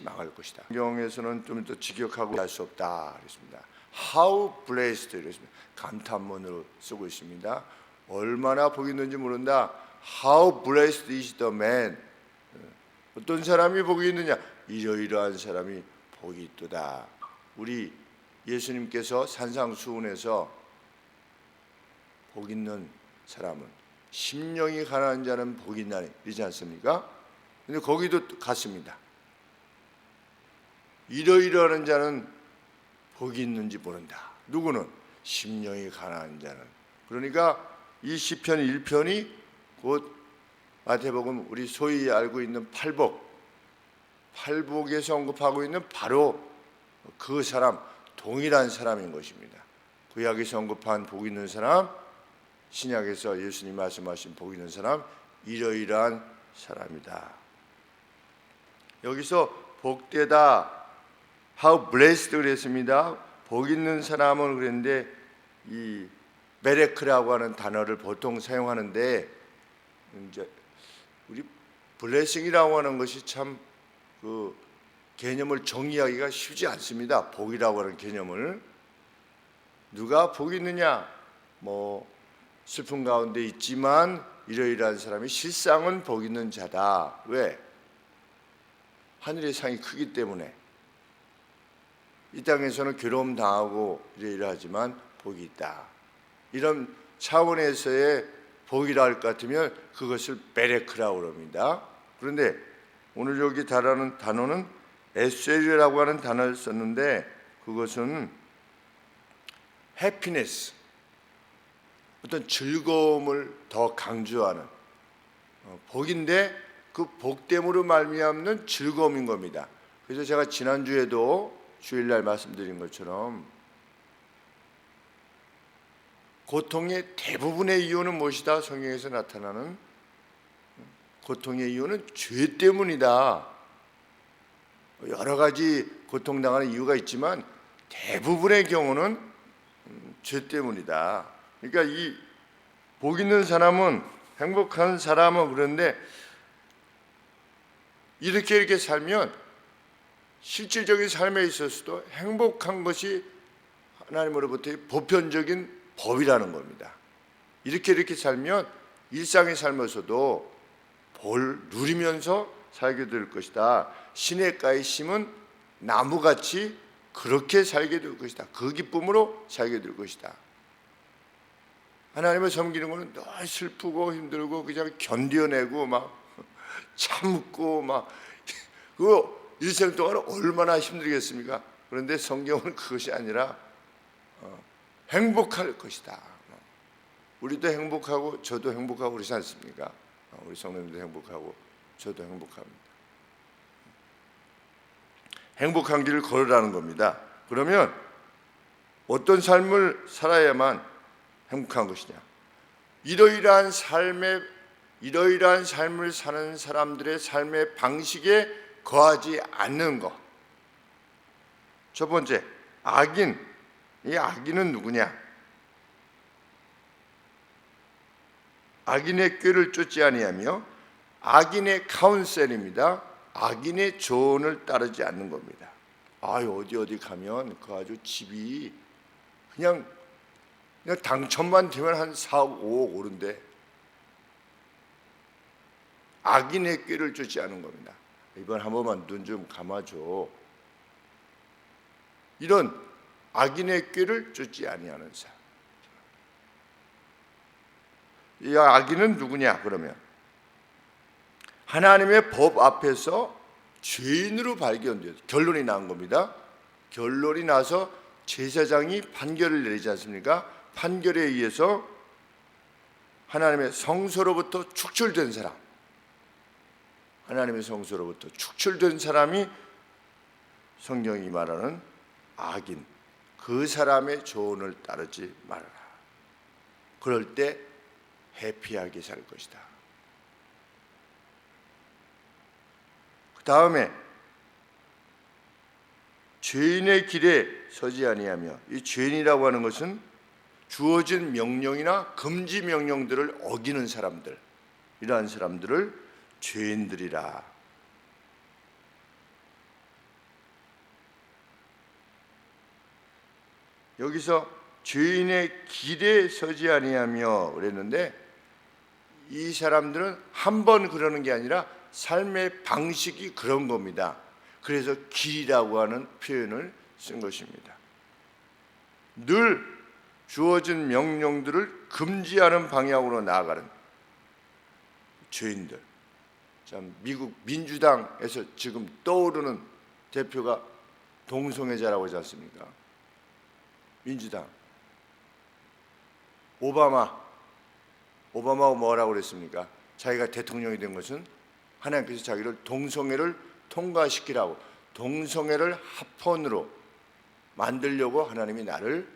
망할 것이다. 성경에서는 좀 더 직역하고 할 수 없다 그랬습니다. How blessed 그랬습니다. 감탄문으로 쓰고 있습니다. 얼마나 복이 있는지 모른다. How blessed is the man. 어떤 사람이 복이 있느냐? 이러이러한 사람이 복이 있도다. 우리 예수님께서 산상수훈에서 복 있는 사람은 심령이 가난한 자는 복이 있나니 이러지 않습니까? 근데 거기도 같습니다. 이러이러한 자는 복이 있는지 모른다. 누구는? 심령이 가난한 자는. 그러니까 이 시편 1편이 곧 마태복음 우리 소위 알고 있는 팔복에서 언급하고 있는 바로 그 사람, 동일한 사람인 것입니다. 구약에서 언급한 복 있는 사람, 신약에서 예수님 말씀하신 복 있는 사람, 이러이러한 사람이다. 여기서 복되다, how blessed 그랬습니다. 복 있는 사람은 그랬는데 이 메레크라고 하는 단어를 보통 사용하는데 이제 우리 블레싱이라고 하는 것이 참 그 개념을 정의하기가 쉽지 않습니다. 복이라고 하는 개념을. 누가 복이 있느냐? 뭐 슬픔 가운데 있지만 이러이러한 사람이 실상은 복 있는 자다. 왜? 하늘의 상이 크기 때문에. 이 땅에서는 괴로움 당하고 이러이러하지만 복이 있다. 이런 차원에서의 복이라 할 것 같으면 그것을 베레크라고 합니다. 그런데 오늘 여기 달하는 단어는 에셀이라고 하는 단어를 썼는데 그것은 해피니스, 어떤 즐거움을 더 강조하는 복인데 그 복됨으로 말미암는 즐거움인 겁니다. 그래서 제가 지난주에도 주일날 말씀드린 것처럼 고통의 대부분의 이유는 무엇이다? 성경에서 나타나는 고통의 이유는 죄 때문이다. 여러 가지 고통당하는 이유가 있지만 대부분의 경우는 죄 때문이다. 그러니까 이 복 있는 사람은, 행복한 사람은 그런데 이렇게 살면 실질적인 삶에 있어서도 행복한 것이 하나님으로부터의 보편적인 법이라는 겁니다. 이렇게 살면 일상의 삶에서도 볼 누리면서 살게 될 것이다. 시냇가에 심은 나무같이 그렇게 살게 될 것이다. 그 기쁨으로 살게 될 것이다. 하나님을 섬기는 것은 늘 슬프고 힘들고 그냥 견뎌내고 막 참고 막 그 일생 동안 얼마나 힘들겠습니까? 그런데 성경은 그것이 아니라 행복할 것이다. 우리도 행복하고 저도 행복하고 그러지 않습니까? 우리 성도님도 행복하고 저도 행복합니다. 행복한 길을 걸으라는 겁니다. 그러면 어떤 삶을 살아야만 행복한 것이냐? 이러이러한 삶을 사는 사람들의 삶의 방식에 거하지 않는 것. 첫 번째, 악인. 이 악인은 누구냐? 악인의 꾀를 쫓지 아니하며 악인의 카운셀입니다. 악인의 조언을 따르지 않는 겁니다. 어디 가면 그 아주 집이 그냥 당첨만 되면 한 4억, 5억 오른데 악인의 꾀를 쫓지 않는 겁니다. 이번 한 번만 눈 좀 감아줘. 이런 악인의 꾀를 쫓지 아니하는 사람. 이 악인은 누구냐? 그러면 하나님의 법 앞에서 죄인으로 발견돼요. 결론이 난 겁니다. 결론이 나서 제사장이 판결을 내리지 않습니까? 판결에 의해서 하나님의 성소로부터 축출된 사람, 하나님의 성소로부터 축출된 사람이 성경이 말하는 악인, 그 사람의 조언을 따르지 말아라. 그럴 때 해피하게 살 것이다. 그 다음에 죄인의 길에 서지 아니하며, 이 죄인이라고 하는 것은 주어진 명령이나 금지 명령들을 어기는 사람들, 이러한 사람들을 죄인들이라. 여기서 죄인의 길에 서지 아니하며 그랬는데, 이 사람들은 한 번 그러는 게 아니라 삶의 방식이 그런 겁니다. 그래서 길이라고 하는 표현을 쓴 것입니다. 늘 주어진 명령들을 금지하는 방향으로 나아가는 죄인들. 참, 미국 민주당에서 지금 떠오르는 대표가 동성애자라고 하지 않습니까? 민주당. 오바마가 뭐라고 그랬습니까? 자기가 대통령이 된 것은 하나님께서 자기를 동성애를 통과시키라고, 동성애를 합헌으로 만들려고 하나님이 나를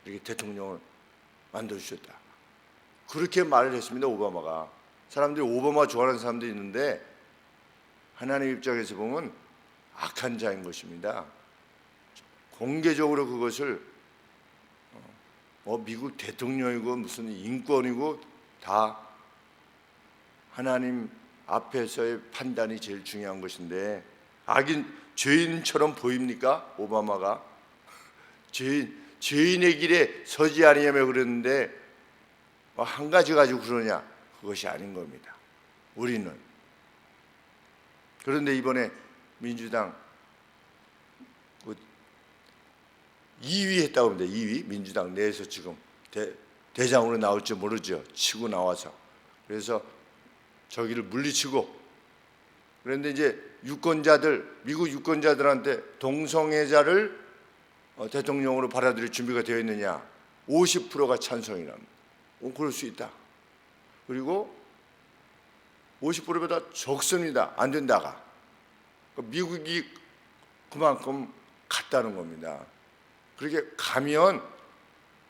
이렇게 대통령을 만들어주셨다. 그렇게 말을 했습니다. 오바마가. 사람들이 오바마 좋아하는 사람들이 있는데 하나님 입장에서 보면 악한 자인 것입니다. 공개적으로 그것을 미국 대통령이고 무슨 인권이고 다 하나님 앞에서의 판단이 제일 중요한 것인데, 죄인처럼 보입니까? 오바마가 죄인의 길에 서지 아니하며 그랬는데 한 가지 가지고 그러냐? 그것이 아닌 겁니다. 우리는. 그런데 이번에 민주당 2위 했다고 합니다. 2위 민주당 내에서 지금 대장으로 나올지 모르죠. 치고 나와서. 그래서 저기를 물리치고, 그런데 이제 미국 유권자들한테 동성애자를 대통령으로 받아들일 준비가 되어 있느냐? 50%가 찬성이랍니다. 그럴 수 있다. 그리고 50%보다 적습니다. 안 된다가. 미국이 그만큼 같다는 겁니다. 그렇게 가면,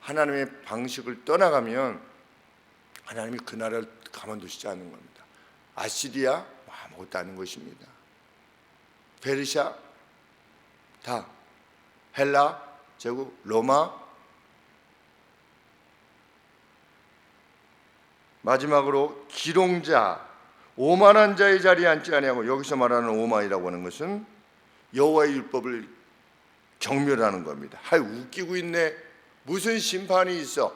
하나님의 방식을 떠나가면 하나님이 그 나라를 가만두시지 않는 겁니다. 아시리아 아무것도 아닌 것입니다. 페르시아 다, 헬라 제국, 로마, 마지막으로 기롱자, 오만한 자의 자리에 앉지 아니하고, 여기서 말하는 오만이라고 하는 것은 여호와의 율법을 경멸하는 겁니다. 웃기고 있네. 무슨 심판이 있어?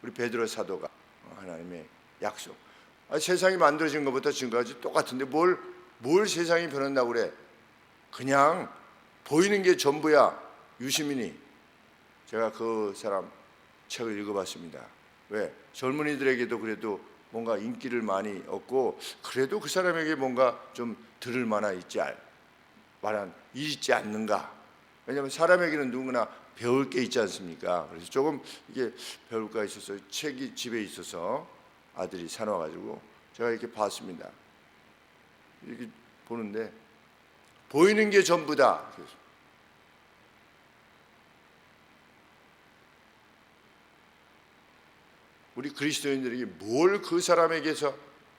우리 베드로 사도가 하나님의 약속. 세상이 만들어진 것부터 지금까지 똑같은데 뭘 세상이 변한다고 그래? 그냥 보이는 게 전부야. 유시민이, 제가 그 사람 책을 읽어봤습니다. 왜? 젊은이들에게도 그래도 뭔가 인기를 많이 얻고, 그래도 그 사람에게 뭔가 좀 들을 만한 있지 않는가? 왜냐하면 사람에게는 누구나 배울 게 있지 않습니까? 그래서 조금 이게 배울 거 있어서 책이 집에 있어서 아들이 사놔가지고 제가 이렇게 봤습니다. 이렇게 보는데 보이는 게 전부다. 우리 그리스도인들에게 뭘 그 사람에게서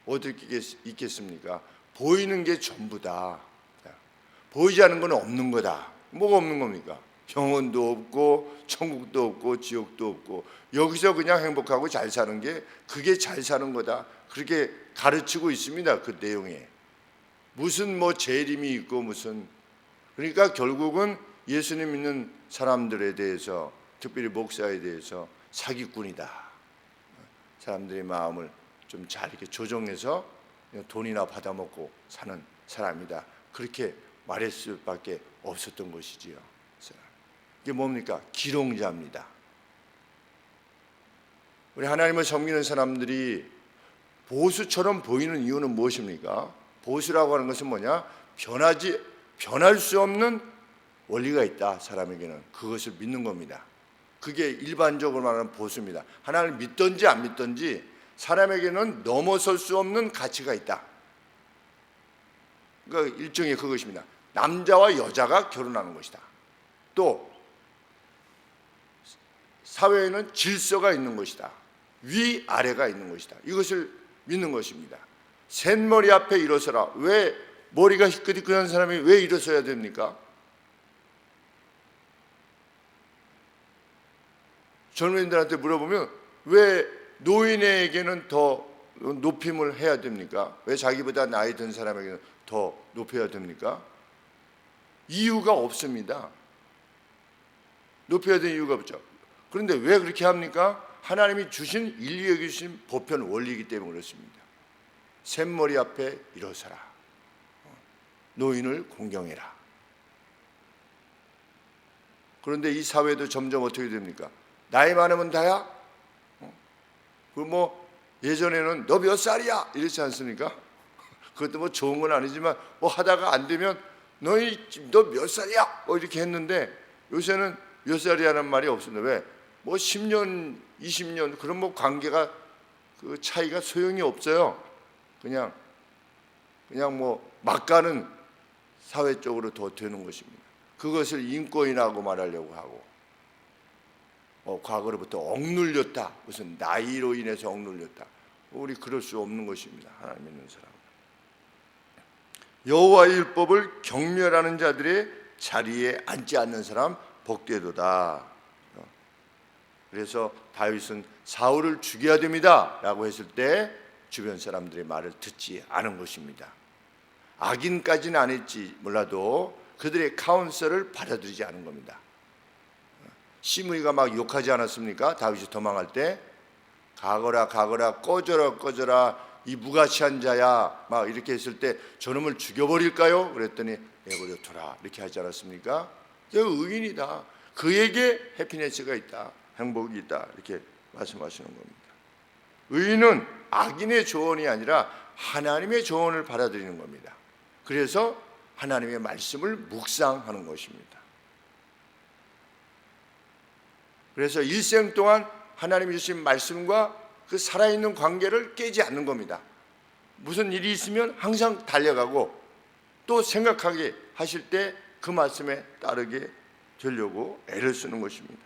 얻을 게 있겠습니까? 보이는 게 전부다. 보이지 않는 건 없는 거다. 뭐가 없는 겁니까? 영혼도 없고 천국도 없고 지옥도 없고, 여기서 그냥 행복하고 잘 사는 게 그게 잘 사는 거다. 그렇게 가르치고 있습니다. 그 내용에 무슨 재림이 있고 무슨, 그러니까 결국은 예수님 믿는 사람들에 대해서, 특별히 목사에 대해서 사기꾼이다. 사람들의 마음을 좀 잘 이렇게 조정해서 돈이나 받아먹고 사는 사람이다. 그렇게 말할 수밖에 없었던 것이지요. 이게 뭡니까? 기롱자입니다. 우리 하나님을 섬기는 사람들이 보수처럼 보이는 이유는 무엇입니까? 보수라고 하는 것은 뭐냐? 변할 수 없는 원리가 있다. 사람에게는 그것을 믿는 겁니다. 그게 일반적으로 말하는 보수입니다. 하나님을 믿든지 안 믿든지 사람에게는 넘어설 수 없는 가치가 있다. 그러니까 일종의 그것입니다. 남자와 여자가 결혼하는 것이다. 또 사회에는 질서가 있는 것이다. 위아래가 있는 것이다. 이것을 믿는 것입니다. 샛머리 앞에 일어서라. 왜 머리가 희끗희끗한 사람이 왜 일어서야 됩니까? 젊은이들한테 물어보면 왜 노인에게는 더 높임을 해야 됩니까? 왜 자기보다 나이 든 사람에게는 더 높여야 됩니까? 이유가 없습니다. 높여야 되는 이유가 없죠. 그런데 왜 그렇게 합니까? 하나님이 주신 인류에게 주신 보편 원리이기 때문에 그렇습니다. 샘머리 앞에 일어서라. 노인을 공경해라. 그런데 이 사회도 점점 어떻게 됩니까? 나이 많으면 다야? 예전에는 너 몇 살이야? 이랬지 않습니까? 그것도 뭐 좋은 건 아니지만 뭐 하다가 안 되면 너 몇 살이야? 이렇게 했는데 요새는 몇 살이라는 말이 없습니다. 왜? 뭐 10년, 20년 그런 뭐 관계가 그 차이가 소용이 없어요. 그냥 뭐 막 가는 사회 쪽으로 더 되는 것입니다. 그것을 인권이라고 말하려고 하고 과거로부터 억눌렸다. 무슨 나이로 인해서 억눌렸다. 우리 그럴 수 없는 것입니다. 하나님 믿는 사람. 여호와의 율법을 경멸하는 자들의 자리에 앉지 않는 사람 복되도다. 그래서 다윗은 사울을 죽여야 됩니다 라고 했을 때 주변 사람들의 말을 듣지 않은 것입니다. 악인까지는 아닐지 몰라도 그들의 카운셀을 받아들이지 않은 겁니다. 시므이가 막 욕하지 않았습니까? 다윗이 도망할 때 가거라 꺼져라 이 무가치한 자야 막 이렇게 했을 때 저놈을 죽여버릴까요? 그랬더니 내버려 둬라 이렇게 하지 않았습니까? 의인이다. 그에게 해피니스가 있다. 행복이 있다. 이렇게 말씀하시는 겁니다. 의인은 악인의 조언이 아니라 하나님의 조언을 받아들이는 겁니다. 그래서 하나님의 말씀을 묵상하는 것입니다. 그래서 일생 동안 하나님이 주신 말씀과 그 살아있는 관계를 깨지 않는 겁니다. 무슨 일이 있으면 항상 달려가고 또 생각하게 하실 때 그 말씀에 따르게 되려고 애를 쓰는 것입니다.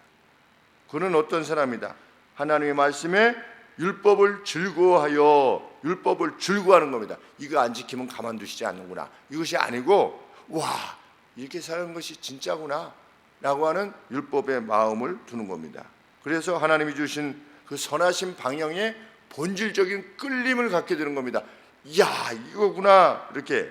그는 어떤 사람이다? 하나님의 말씀에 율법을 즐거워하여 율법을 즐거워하는 겁니다. 이거 안 지키면 가만두시지 않는구나. 이것이 아니고 와 이렇게 사는 것이 진짜구나 라고 하는 율법의 마음을 두는 겁니다. 그래서 하나님이 주신 그 선하신 방향에 본질적인 끌림을 갖게 되는 겁니다. 야 이거구나 이렇게.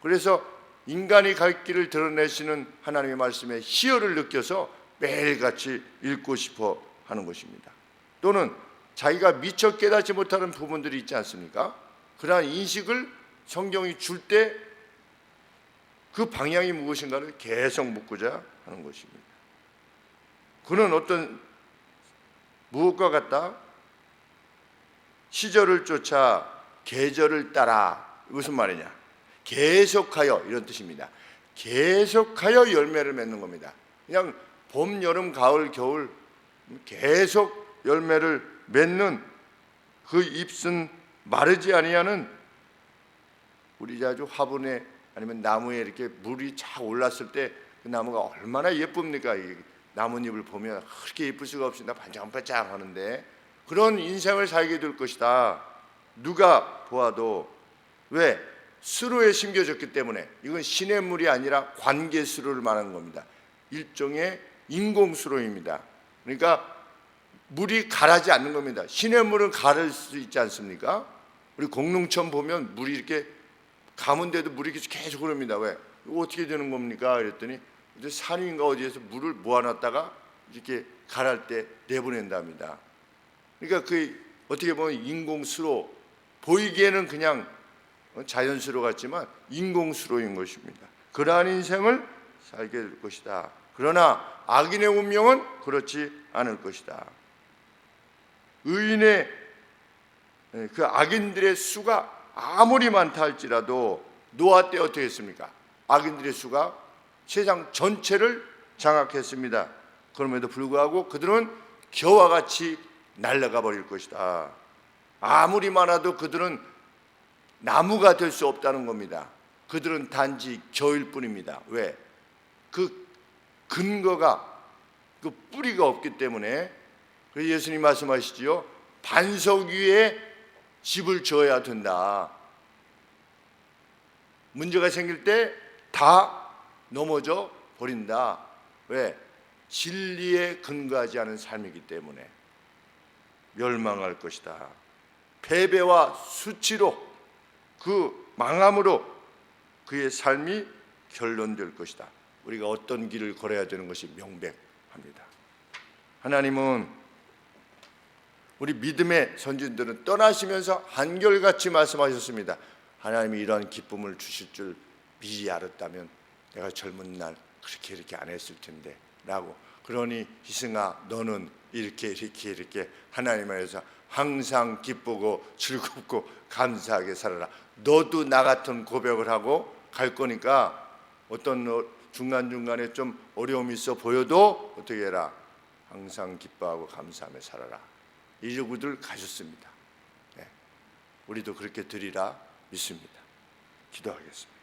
그래서 인간이 갈 길을 드러내시는 하나님의 말씀에 희열을 느껴서 매일같이 읽고 싶어 하는 것입니다. 또는 자기가 미처 깨닫지 못하는 부분들이 있지 않습니까? 그러한 인식을 성경이 줄 때 그 방향이 무엇인가를 계속 묻고자 하는 것입니다. 그는 무엇과 같다? 시절을 쫓아 계절을 따라. 무슨 말이냐? 계속하여 이런 뜻입니다. 계속하여 열매를 맺는 겁니다. 그냥 봄, 여름, 가을, 겨울 계속 열매를 맺는 그 잎은 마르지 아니하는 우리 자주 화분에 아니면 나무에 이렇게 물이 쫙 올랐을 때 그 나무가 얼마나 예쁩니까? 이 나뭇잎을 보면 그렇게 예쁠 수가 없이 나 반짝반짝 하는데 그런 인생을 살게 될 것이다. 누가 보아도. 왜? 수로에 심겨졌기 때문에. 이건 시냇물이 아니라 관계수로를 말하는 겁니다. 일종의 인공수로입니다. 그러니까 물이 가라지 않는 겁니다. 시냇물은 가를 수 있지 않습니까? 우리 공릉천 보면 물이 이렇게 가문데도 물이 계속 흐릅니다. 왜? 이거 어떻게 되는 겁니까? 그랬더니 이제 산인가 어디에서 물을 모아놨다가 이렇게 가랄 때 내보낸답니다. 그러니까 그 어떻게 보면 인공수로, 보이기에는 그냥 자연수로 같지만 인공수로인 것입니다. 그러한 인생을 살게 될 것이다. 그러나 악인의 운명은 그렇지 않을 것이다. 의인의 그 악인들의 수가 아무리 많다 할지라도 노아 때 어떻게 했습니까? 악인들의 수가 세상 전체를 장악했습니다. 그럼에도 불구하고 그들은 겨와 같이 날아가 버릴 것이다. 아무리 많아도 그들은 나무가 될 수 없다는 겁니다. 그들은 단지 겨일 뿐입니다. 왜? 그 근거가, 그 뿌리가 없기 때문에. 그래서 예수님 말씀하시지요. 반석 위에 집을 지어야 된다. 문제가 생길 때 다 넘어져 버린다. 왜? 진리에 근거하지 않은 삶이기 때문에 멸망할 것이다. 패배와 수치로, 그 망함으로 그의 삶이 결론될 것이다. 우리가 어떤 길을 걸어야 되는 것이 명백합니다. 하나님은 우리 믿음의 선진들은 떠나시면서 한결같이 말씀하셨습니다. 하나님이 이러한 기쁨을 주실 줄 미리 알았다면 내가 젊은 날 그렇게 이렇게 안 했을 텐데 라고. 그러니 희승아, 너는 이렇게 하나님 안에서 항상 기쁘고 즐겁고 감사하게 살아라. 너도 나 같은 고백을 하고 갈 거니까 어떤 중간중간에 좀 어려움이 있어 보여도 어떻게 해라? 항상 기뻐하고 감사하며 살아라. 이러고들 가셨습니다. 네. 우리도 그렇게 드리라 믿습니다. 기도하겠습니다.